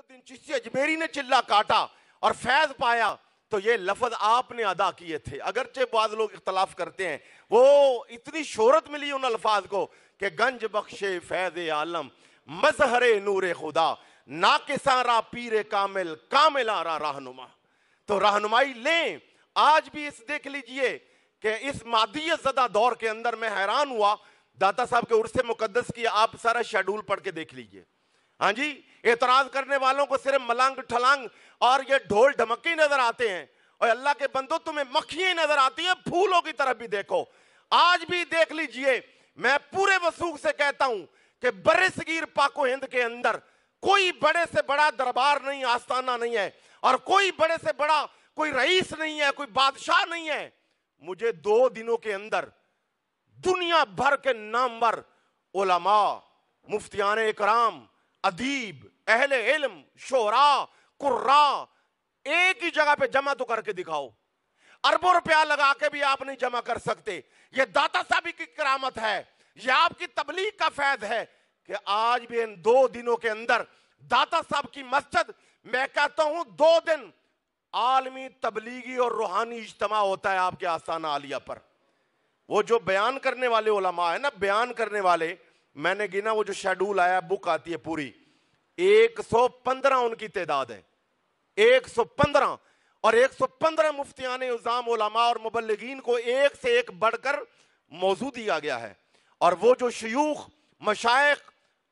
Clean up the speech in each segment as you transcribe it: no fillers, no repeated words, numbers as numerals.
दिन चिश्ती अजमेरी ने चिल्ला काटा और फैज पाया तो ये लफ्ज आपने अदा किए थे। अगरचे बाद लोग इख्तलाफ करते हैं, वो इतनी शोहरत मिली उन अल्फाज को कि गंज बख्शे फैज आलम मजहरे नूर खुदा नाकिसारा पीर कामिल कामिलारा रहनुमा। तो रहनुमाई लें। आज भी इस देख लीजिए कि इस मादियत ज़दा दौर के अंदर मैं हैरान हुआ, दाता साहब के उर्से मुकद्दस की आप सारा शेड्यूल पढ़ के देख लीजिए। हाँ जी, एतराज करने वालों को सिर्फ मलंग ठलंग और ये ढोल ढमक्के नजर आते हैं, और अल्लाह के बंदो तुम्हें मक्खियां नजर आती हैं, फूलों की तरफ भी देखो। आज भी देख लीजिए, मैं पूरे वसूख से कहता हूं कि बर्रे सगीर पाको हिंद के अंदर कोई बड़े से बड़ा दरबार नहीं, आस्थाना नहीं है, और कोई बड़े से बड़ा कोई रईस नहीं है, कोई बादशाह नहीं है। मुझे 2 दिनों के अंदर दुनिया भर के नामवर उलमा, मुफ्तियान इकराम, अदीब, अहले इल्म, शोरा, कुर्रा एक ही जगह पे जमा तो करके दिखाओ। अरबों रुपया लगा के भी आप नहीं जमा कर सकते। ये दाता साहब की करामत है, ये आपकी तबलीग का फैज़ है कि आज भी इन 2 दिनों के अंदर दाता साहब की मस्जिद, मैं कहता हूं 2 दिन आलमी तबलीगी और रूहानी इज्तिमा होता है आपके आस्थाना आलिया पर। वो जो बयान करने वाले उलमा है ना, बयान करने वाले, मैंने गिना वो जो शेड्यूल आया, बुक आती है पूरी, 115 उनकी तादाद है, 115, और 115 मुफ्तियान उज़ाम उलमा और मुबल्लिगीन को एक से एक बढ़कर मौजू दिया गया है। और वो जो शयूख मशाइख,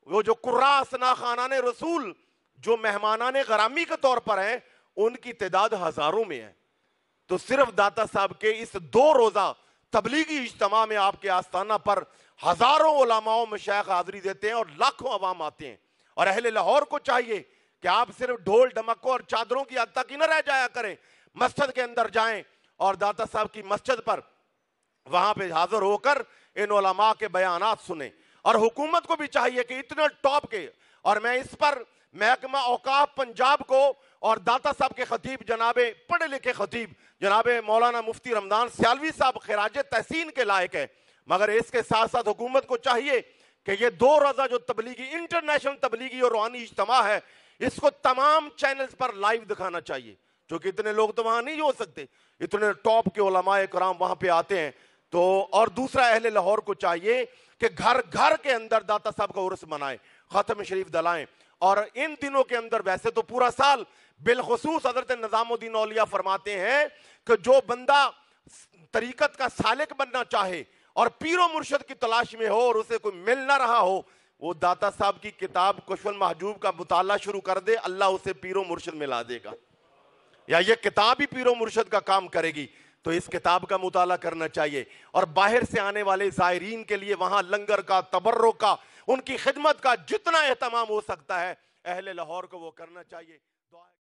वो जो कुर्रा सना खानाने रसूल जो मेहमानाने गरामी के तौर पर हैं, उनकी तादाद हजारों में है। तो सिर्फ दाता साहब के इस 2 रोजा तबलीगी इज्तिमा में आपके आस्थाना पर हजारों उलमाओं मशाइख हाज़री देते हैं और लाखों अवाम आते हैं। और अहले लाहौर को चाहिए कि आप सिर्फ ढोल ढमक्कों और चादरों की हद तक ही न रह जाया करें, मस्जिद के अंदर जाएं और दाता साहब की मस्जिद पर वहां पे हाजिर होकर इन उलमा के बयानात सुने। और हुकूमत को भी चाहिए कि इतने टॉप के, और मैं इस पर महकमा औकाफ पंजाब को और दाता साहब के खतीब जनाबे पढ़े लिखे खतीब जनाबे मौलाना मुफ्ती रमदान सियालवी साहब खिराज तहसीन के लायक है। मगर इसके साथ साथ हुकूमत को चाहिए कि ये 2 रोजा जो तबलीगी इंटरनेशनल तबलीगी और रूहानी इज्तिमा है, इसको तमाम चैनल्स पर लाइव दिखाना चाहिए, क्योंकि इतने लोग तो वहां नहीं हो सकते, इतने टॉप के उलमाए कराम वहां पे आते हैं। तो और दूसरा, अहले लाहौर को चाहिए कि घर घर के अंदर दाता साहब का उर्स मनाएं, खत्म शरीफ दलाएं। और इन दिनों के अंदर वैसे तो पूरा साल, बिलखुसूस हजरत निजामुद्दीन औलिया फरमाते हैं कि जो बंदा तरीकत का सालिक बनना चाहे और पीरो मुर्शद की तलाश में हो और उसे कोई मिल ना रहा हो, वो दाता साहब की किताब कश्फुल महजूब का मुताला शुरू कर दे, अल्लाह उसे पीरो मुर्शद मिला देगा, या ये किताब ही पीरो मुर्शद का काम करेगी। तो इस किताब का मुताला करना चाहिए। और बाहर से आने वाले ज़ायरीन के लिए वहां लंगर का, तबर्रुक का, उनकी खिदमत का जितना एहतमाम हो सकता है, अहले लाहौर को वो करना चाहिए।